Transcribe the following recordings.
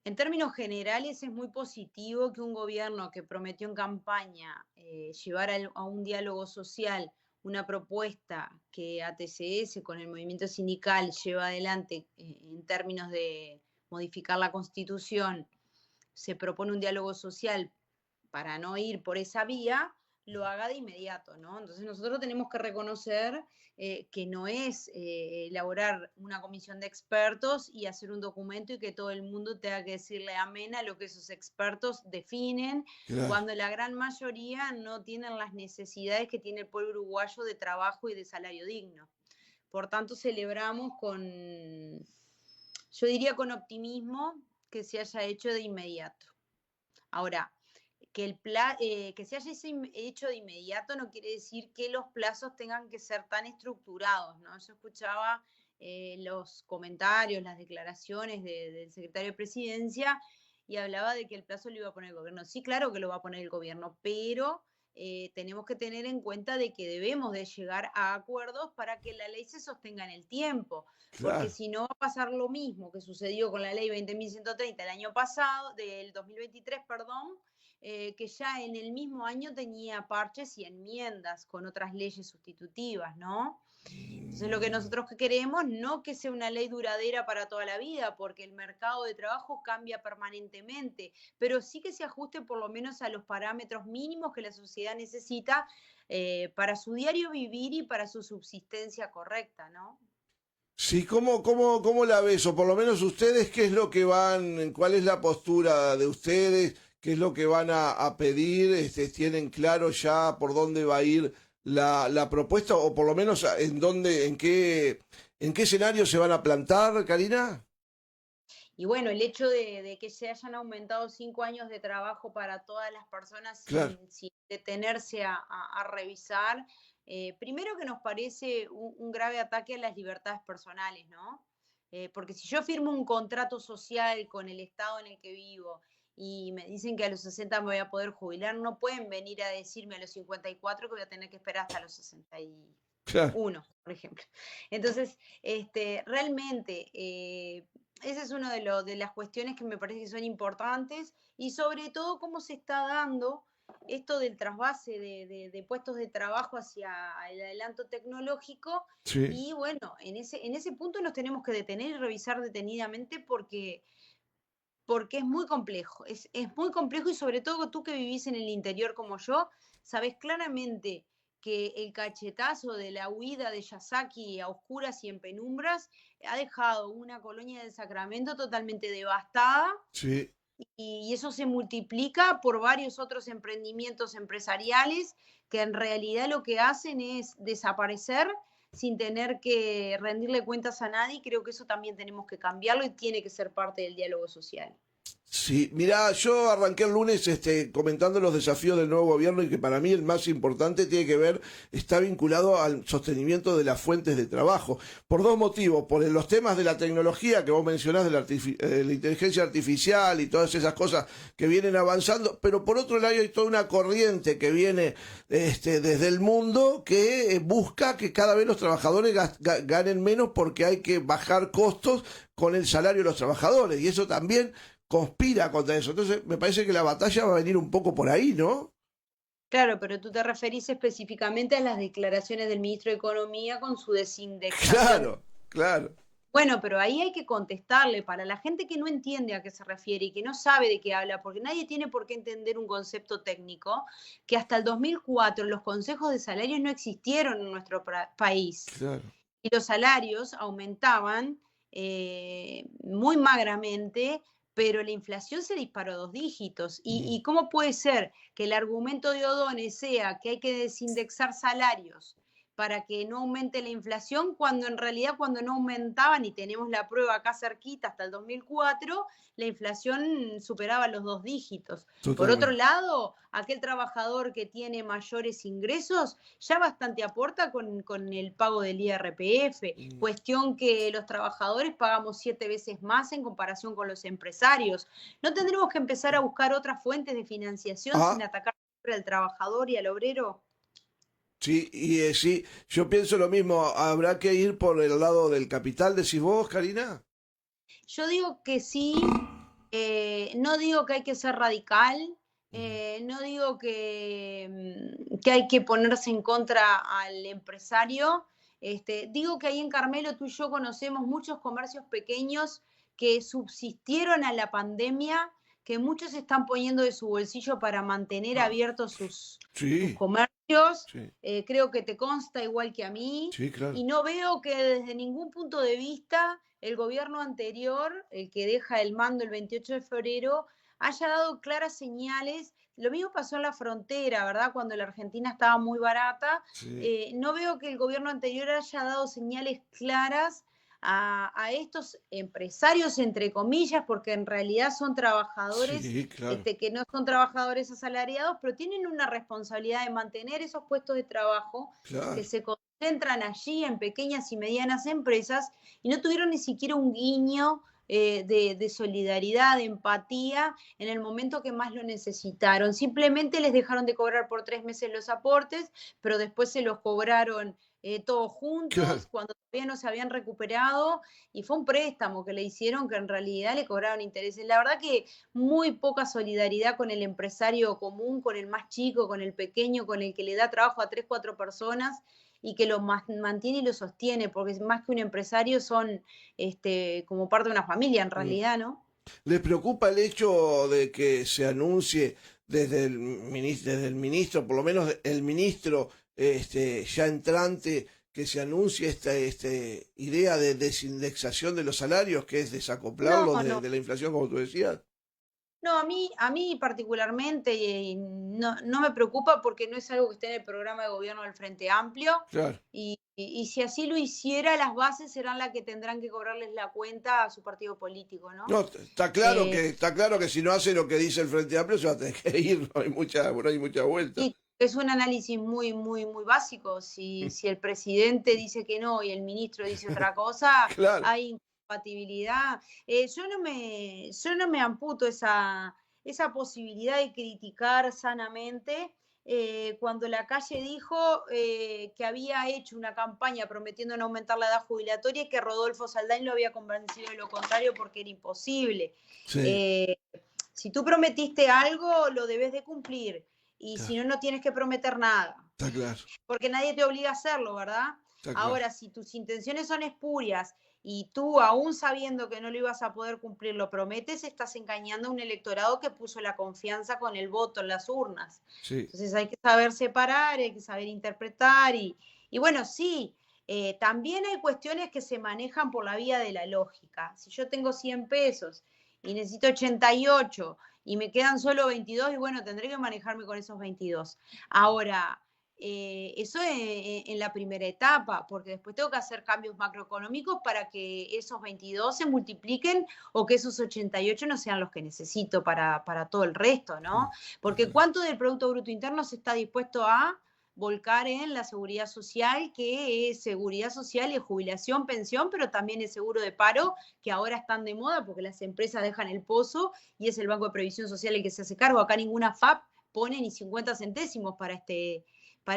En términos generales, es muy positivo que un gobierno que prometió en campaña llevar a un diálogo social una propuesta que ATCS con el movimiento sindical lleva adelante en términos de modificar la Constitución, se propone un diálogo social para no ir por esa vía, lo haga de inmediato, ¿no? Entonces nosotros tenemos que reconocer que no es elaborar una comisión de expertos y hacer un documento y que todo el mundo tenga que decirle amén a lo que esos expertos definen, Claro. cuando la gran mayoría no tienen las necesidades que tiene el pueblo uruguayo de trabajo y de salario digno. Por tanto, celebramos yo diría con optimismo, que se haya hecho de inmediato. Ahora, que se haya hecho de inmediato no quiere decir que los plazos tengan que ser tan estructurados, ¿no? Yo escuchaba los comentarios, las declaraciones del secretario de Presidencia y hablaba de que el plazo lo iba a poner el gobierno. Sí, claro que lo va a poner el gobierno, pero tenemos que tener en cuenta de que debemos de llegar a acuerdos para que la ley se sostenga en el tiempo, porque Claro. si no va a pasar lo mismo que sucedió con la ley 20.130 el año pasado, del 2023, perdón, que ya en el mismo año tenía parches y enmiendas con otras leyes sustitutivas, ¿no? Entonces lo que nosotros queremos, no que sea una ley duradera para toda la vida, porque el mercado de trabajo cambia permanentemente, pero sí que se ajuste por lo menos a los parámetros mínimos que la sociedad necesita para su diario vivir y para su subsistencia correcta, ¿no? Sí, ¿cómo la ves? O por lo menos ustedes, ¿qué es lo que cuál es la postura de ustedes? ¿Qué es lo que van a pedir? ¿Tienen claro ya por dónde va a ir la propuesta? O por lo menos en qué escenario se van a plantar, Karina? Y bueno, el hecho de que se hayan aumentado 5 años de trabajo para todas las personas Claro. sin detenerse a revisar, primero que nos parece un grave ataque a las libertades personales, ¿no? Porque si yo firmo un contrato social con el estado en el que vivo y me dicen que a los 60 me voy a poder jubilar, no pueden venir a decirme a los 54 que voy a tener que esperar hasta los 61, Claro. por ejemplo. Entonces, realmente, esa es una de las cuestiones que me parece que son importantes y sobre todo cómo se está dando esto del trasvase de puestos de trabajo hacia el adelanto tecnológico Sí. y bueno, en ese punto nos tenemos que detener y revisar detenidamente porque es muy complejo, es muy complejo y sobre todo tú que vivís en el interior como yo, sabes claramente que el cachetazo de la huida de Yasaki a oscuras y en penumbras ha dejado una colonia del Sacramento totalmente devastada Sí. y eso se multiplica por varios otros emprendimientos empresariales que en realidad lo que hacen es desaparecer sin tener que rendirle cuentas a nadie. Creo que eso también tenemos que cambiarlo y tiene que ser parte del diálogo social. Sí, mirá, yo arranqué el lunes comentando los desafíos del nuevo gobierno y que para mí el más importante está vinculado al sostenimiento de las fuentes de trabajo. Por dos motivos, por los temas de la tecnología que vos mencionás, la inteligencia artificial y todas esas cosas que vienen avanzando, pero por otro lado hay toda una corriente que viene desde el mundo que busca que cada vez los trabajadores ganen menos porque hay que bajar costos con el salario de los trabajadores y eso también conspira contra eso. Entonces, me parece que la batalla va a venir un poco por ahí, ¿no? Claro, pero tú te referís específicamente a las declaraciones del ministro de Economía con su desindexación. Claro, claro. Bueno, pero ahí hay que contestarle para la gente que no entiende a qué se refiere y que no sabe de qué habla, porque nadie tiene por qué entender un concepto técnico, que hasta el 2004 los consejos de salarios no existieron en nuestro país Claro. y los salarios aumentaban muy magramente, pero la inflación se disparó a 2 dígitos. ¿Y cómo puede ser que el argumento de O'Donnell sea que hay que desindexar salarios para que no aumente la inflación, cuando en realidad cuando no aumentaban, y tenemos la prueba acá cerquita hasta el 2004, la inflación superaba los 2 dígitos? Por otro Totalmente. lado, aquel trabajador que tiene mayores ingresos ya bastante aporta con el pago del IRPF, cuestión que los trabajadores pagamos 7 veces más en comparación con los empresarios. ¿No tendremos que empezar a buscar otras fuentes de financiación sin Ah, atacar siempre al trabajador y al obrero? sí, sí, yo pienso lo mismo. ¿Habrá que ir por el lado del capital, decís vos, Karina? Yo digo que sí, no digo que hay que ser radical, no digo que hay que ponerse en contra al empresario. Digo que ahí en Carmelo tú y yo conocemos muchos comercios pequeños que subsistieron a la pandemia, que muchos están poniendo de su bolsillo para mantener Ah, abiertos sus sí, comercios. sí, Creo que te consta igual que a mí. sí, claro. Y no veo que desde ningún punto de vista el gobierno anterior, el que deja el mando el 28 de febrero, haya dado claras señales. Lo mismo pasó en la frontera, ¿verdad? Cuando la Argentina estaba muy barata. Sí, No veo que el gobierno anterior haya dado señales claras a estos empresarios, entre comillas, porque en realidad son trabajadores sí, claro, que no son trabajadores asalariados, pero tienen una responsabilidad de mantener esos puestos de trabajo que claro. se concentran allí en pequeñas y medianas empresas y no tuvieron ni siquiera un guiño de solidaridad, de empatía en el momento que más lo necesitaron. Simplemente les dejaron de cobrar por 3 meses los aportes, pero después se los cobraron todos Claro. juntos cuando todavía no se habían recuperado y fue un préstamo que le hicieron que en realidad le cobraron intereses. La verdad que muy poca solidaridad con el empresario común, con el más chico, con el pequeño, con el que le da trabajo a 3, 4 personas y que lo mantiene y lo sostiene, porque más que un empresario son como parte de una familia en Mm. realidad, ¿no? ¿Le preocupa el hecho de que se anuncie desde el ministro, por lo menos el ministro ya entrante, que se anuncie esta idea de desindexación de los salarios, que es No, desacoplarlos no. de la inflación, como tú decías? No, a mí particularmente no me preocupa porque no es algo que esté en el programa de gobierno del Frente Amplio Claro. y si así lo hiciera, las bases serán las que tendrán que cobrarles la cuenta a su partido político, ¿no? No, Eh, está claro que si no hace lo que dice el Frente Amplio se va a tener que ir, no hay mucha vuelta. y es un análisis muy, muy, muy básico. Si el presidente dice que no y el ministro dice otra cosa, Claro, hay incompatibilidad. Yo no me amputo esa posibilidad de criticar sanamente. Cuando la calle dijo que había hecho una campaña prometiendo no aumentar la edad jubilatoria y que Rodolfo Saldain lo había convencido de lo contrario porque era imposible. sí, Eh, si tú prometiste algo, lo debes de cumplir y si claro, no, no tienes que prometer nada, está claro, porque nadie te obliga a hacerlo, ¿verdad? está claro. Ahora, si tus intenciones son espurias y tú, aún sabiendo que no lo ibas a poder cumplir, lo prometes, estás engañando a un electorado que puso la confianza con el voto en las urnas. Sí, Entonces hay que saber separar, hay que saber interpretar y bueno, sí, también hay cuestiones que se manejan por la vía de la lógica. Si yo tengo 100 pesos y necesito 88 y me quedan solo 22, y bueno, tendré que manejarme con esos 22. Ahora, eso en la primera etapa, porque después tengo que hacer cambios macroeconómicos para que esos 22 se multipliquen o que esos 88 no sean los que necesito para todo el resto, ¿no? está Porque claro. ¿cuánto del Producto Bruto Interno se está dispuesto a volcar en la seguridad social, que es seguridad social y jubilación, pensión, pero también el seguro de paro, que ahora están de moda porque las empresas dejan el pozo y es el Banco de Previsión Social el que se hace cargo? Acá ninguna FAP pone ni 50 centésimos para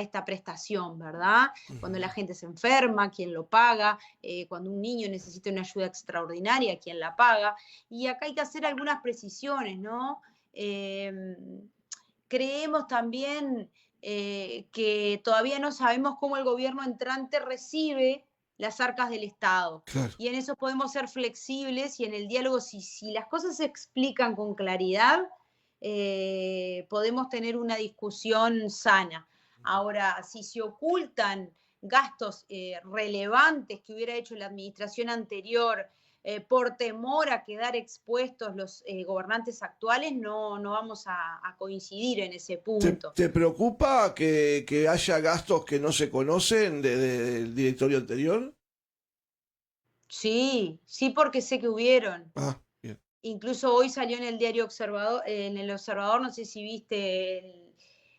esta prestación, ¿verdad? Cuando la Ujú. gente se enferma, ¿quién lo paga? Cuando un niño necesita una ayuda extraordinaria, ¿quién la paga? Y acá hay que hacer algunas precisiones, ¿no? Eh, Creemos también que todavía no sabemos cómo el gobierno entrante recibe las arcas del Estado. Claro. Y en eso podemos ser flexibles y en el diálogo, si las cosas se explican con claridad, podemos tener una discusión sana. Ahora, si se ocultan gastos relevantes que hubiera hecho la administración anterior por temor a quedar expuestos los gobernantes actuales, no vamos a coincidir en ese punto. ¿Te preocupa que haya gastos que no se conocen del directorio anterior? Sí, sí, porque sé que hubieron. Ah, bien. Incluso hoy salió en el diario Observador, en el Observador, no sé si viste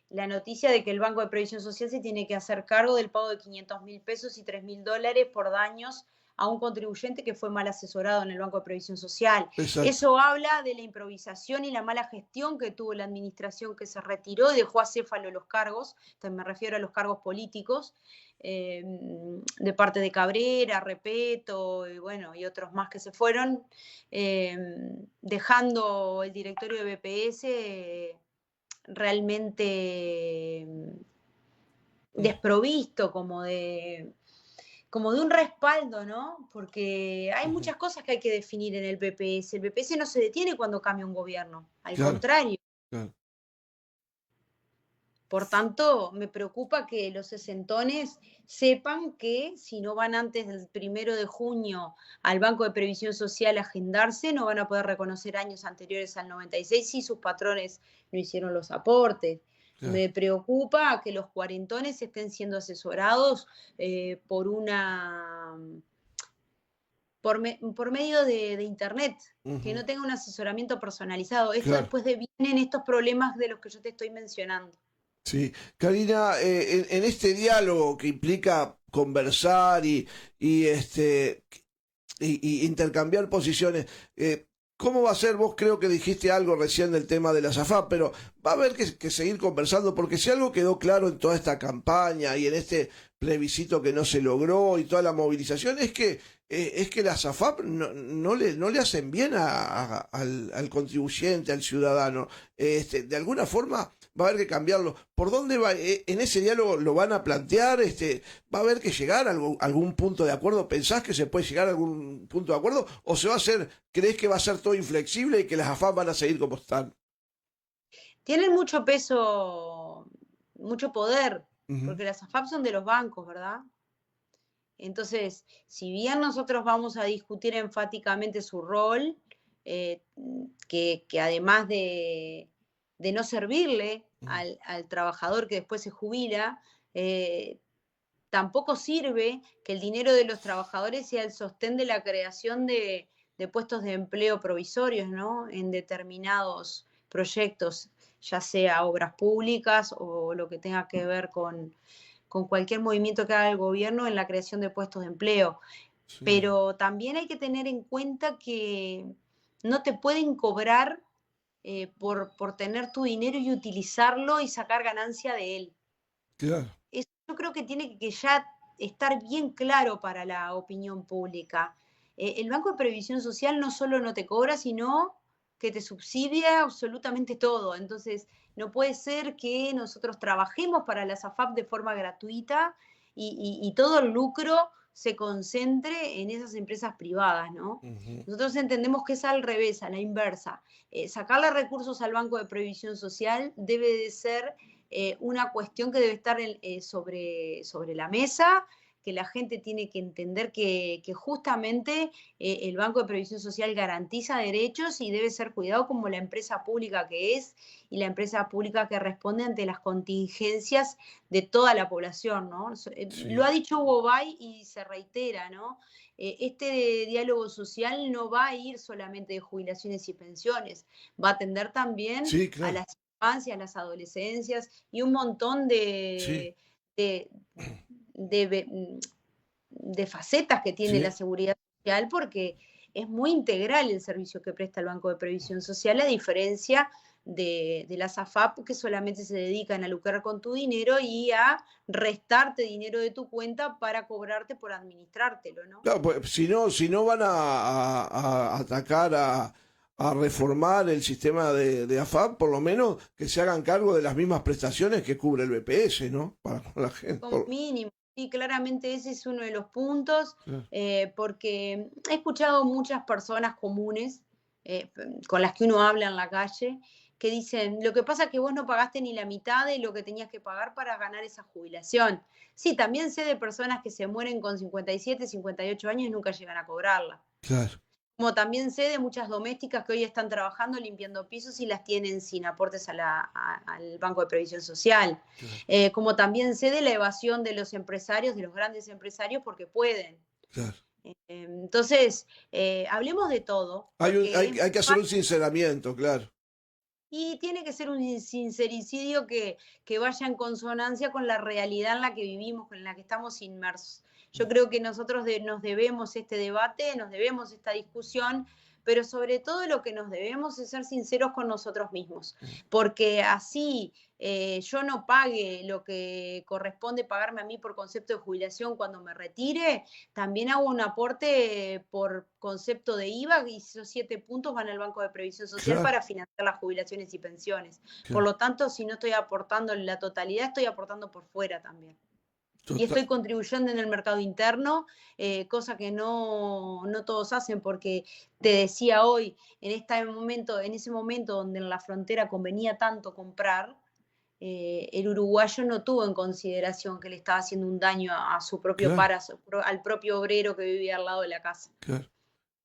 la noticia de que el Banco de Previsión Social se tiene que hacer cargo del pago de 500.000 pesos y $3.000 por daños a un contribuyente que fue mal asesorado en el Banco de Previsión Social. Exacto. Eso habla de la improvisación y la mala gestión que tuvo la administración que se retiró y dejó acéfalo los cargos, me refiero a los cargos políticos, de parte de Cabrera, Repeto, y bueno, y otros más que se fueron, dejando el directorio de BPS realmente desprovisto como de un respaldo, ¿no? Porque hay Ujú. muchas cosas que hay que definir en el BPS. El BPS no se detiene cuando cambia un gobierno, al Claro, contrario. claro. Por tanto, me preocupa que los sesentones sepan que si no van antes del 1 de junio al Banco de Previsión Social a agendarse, no van a poder reconocer años anteriores al 96 si sus patrones no hicieron los aportes. Claro. Me preocupa que los cuarentones estén siendo asesorados por por medio de internet, que Ujú. no tenga un asesoramiento personalizado. Esto Claro. después vienen estos problemas de los que yo te estoy mencionando. Sí, Karina, en este diálogo que implica conversar y intercambiar posiciones, ¿cómo va a ser? Vos creo que dijiste algo recién del tema de la SAFAP, pero va a haber que seguir conversando, porque si algo quedó claro en toda esta campaña y en este plebiscito que no se logró y toda la movilización, es que la SAFAP no le hacen bien al contribuyente, al ciudadano. De alguna forma va a haber que cambiarlo. ¿Por dónde va? ¿En ese diálogo lo van a plantear? ¿Va a haber que llegar a algún punto de acuerdo? ¿Pensás que se puede llegar a algún punto de acuerdo? ¿O se va a hacer, crees que va a ser todo inflexible y que las AFAP van a seguir como están? Tienen mucho peso, mucho poder, Ujú. porque las AFAP son de los bancos, ¿verdad? Entonces, si bien nosotros vamos a discutir enfáticamente su rol, eh, que además de no servirle Ujú. al trabajador que después se jubila, tampoco sirve que el dinero de los trabajadores sea el sostén de la creación de puestos de empleo provisorios, ¿no? En determinados proyectos, ya sea obras públicas o lo que tenga que ver con cualquier movimiento que haga el gobierno en la creación de puestos de empleo. Sí, Pero también hay que tener en cuenta que no te pueden cobrar por tener tu dinero y utilizarlo y sacar ganancia de él. claro. Eso yo creo que tiene que ya estar bien claro para la opinión pública. El Banco de Previsión Social no solo no te cobra, sino que te subsidia absolutamente todo. Entonces, no puede ser que nosotros trabajemos para la SAFAP de forma gratuita y todo el lucro se concentre en esas empresas privadas, ¿no? Ujú. Nosotros entendemos que es al revés, a la inversa. Sacarle recursos al Banco de Previsión Social debe de ser una cuestión que debe estar sobre la mesa, que la gente tiene que entender que justamente el Banco de Previsión Social garantiza derechos y debe ser cuidado como la empresa pública que es y la empresa pública que responde ante las contingencias de toda la población, ¿no? Lo Sí, ha dicho Hugo Bay y se reitera, ¿no? Este diálogo social no va a ir solamente de jubilaciones y pensiones, va a atender también sí, a claro. las infancias, las adolescencias y un montón Sí, de, de, de facetas que tiene la sí. seguridad social porque es muy integral el servicio que presta el Banco de Previsión Social, a diferencia de las AFAP que solamente se dedican a lucrar con tu dinero y a restarte dinero de tu cuenta para cobrarte por administrártelo, ¿no? Claro, pues si no van a atacar a reformar el sistema de AFAP, por lo menos que se hagan cargo de las mismas prestaciones que cubre el BPS, ¿no? Para con la gente. Como mínimo. Sí, claramente ese es uno de los puntos, Claro. porque he escuchado muchas personas comunes con las que uno habla en la calle que dicen, lo que pasa es que vos no pagaste ni la mitad de lo que tenías que pagar para ganar esa jubilación. Sí, también sé de personas que se mueren con 57, 58 años y nunca llegan a cobrarla. Claro. Como también sé de muchas domésticas que hoy están trabajando limpiando pisos y las tienen sin aportes al Banco de Previsión Social. Claro, Como también sé de la evasión de los empresarios, de los grandes empresarios, porque pueden. claro. Entonces, hablemos de todo, porque es muy Hay que hacer un fácil sinceramiento, claro. y tiene que ser un sincericidio que vaya en consonancia con la realidad en la que vivimos, en la que estamos inmersos. Yo creo que nosotros nos debemos este debate, nos debemos esta discusión, pero sobre todo lo que nos debemos es ser sinceros con nosotros mismos, porque así yo no pague lo que corresponde pagarme a mí por concepto de jubilación cuando me retire, también hago un aporte por concepto de IVA y esos 7 puntos van al Banco de Previsión Social Claro, para financiar las jubilaciones y pensiones. Por claro. lo tanto, si no estoy aportando en la totalidad, estoy aportando por fuera también. Y Total, estoy contribuyendo en el mercado interno, cosa que no todos hacen, porque te decía hoy, en ese momento donde en la frontera convenía tanto comprar, el uruguayo no tuvo en consideración que le estaba haciendo un daño a su propio claro, par, al propio obrero que vivía al lado de la casa. claro.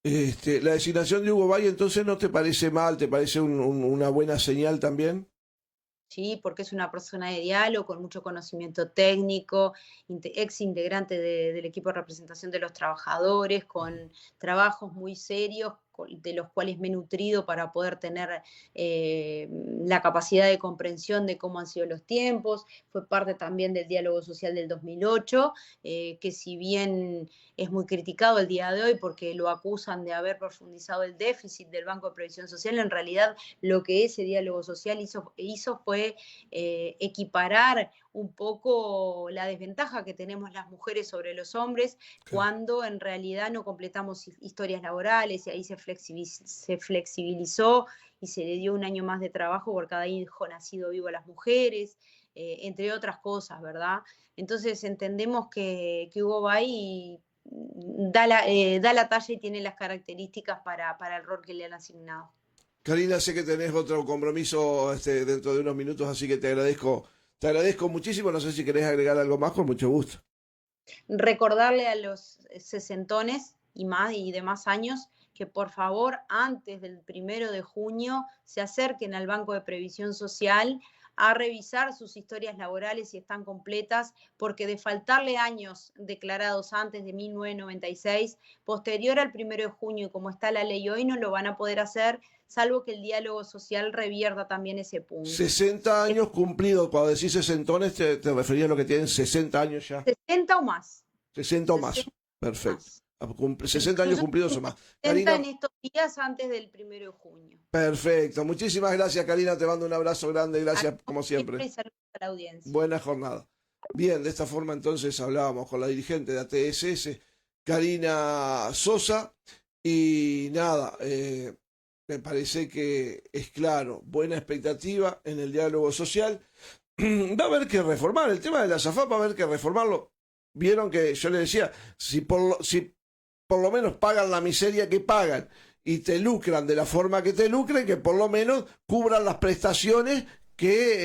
La designación de Hugo Bay, entonces, ¿no te parece mal? ¿Te parece una buena señal también? ¿Sí? Porque es una persona de diálogo con mucho conocimiento técnico, ex integrante del equipo de representación de los trabajadores, con trabajos muy serios, de los cuales me he nutrido para poder tener la capacidad de comprensión de cómo han sido los tiempos. Fue parte también del diálogo social del 2008, que si bien es muy criticado el día de hoy porque lo acusan de haber profundizado el déficit del Banco de Previsión Social, en realidad lo que ese diálogo social hizo fue equiparar un poco la desventaja que tenemos las mujeres sobre los hombres Claro. cuando en realidad no completamos historias laborales y ahí se flexibilizó y se le dio un año más de trabajo por cada hijo nacido vivo a las mujeres, entre otras cosas, ¿verdad? Entonces entendemos que Hugo Bay da la talla y tiene las características para el rol que le han asignado. Karina, sé que tenés otro compromiso dentro de unos minutos, así que te agradezco muchísimo. No sé si querés agregar algo más, con mucho gusto. Recordarle a los sesentones y más y demás años que por favor antes del 1 de junio se acerquen al Banco de Previsión Social a revisar sus historias laborales si están completas, porque de faltarle años declarados antes de 1996, posterior al 1 de junio, como está la ley hoy, no lo van a poder hacer, salvo que el diálogo social revierta también ese punto. 60 años cumplidos. Cuando decís sesentones, te referías a lo que tienen 60 años ya. 60 o más. 60 o más. 60 Perfecto. más. 60 años Incluso cumplidos o más. 60 Karina, en estos días antes del 1 de junio. perfecto. Muchísimas gracias, Karina. Te mando un abrazo grande. Gracias, como siempre. Siempre saludos a la audiencia. Buena jornada. Bien, de esta forma entonces hablábamos con la dirigente de ATSS, Karina Sosa, y nada, me parece que es claro, buena expectativa en el diálogo social. Va a haber que reformar el tema de la SAFAP, va a haber que reformarlo. Vieron que yo le decía, si por lo menos pagan la miseria que pagan y te lucran de la forma que te lucren, que por lo menos cubran las prestaciones que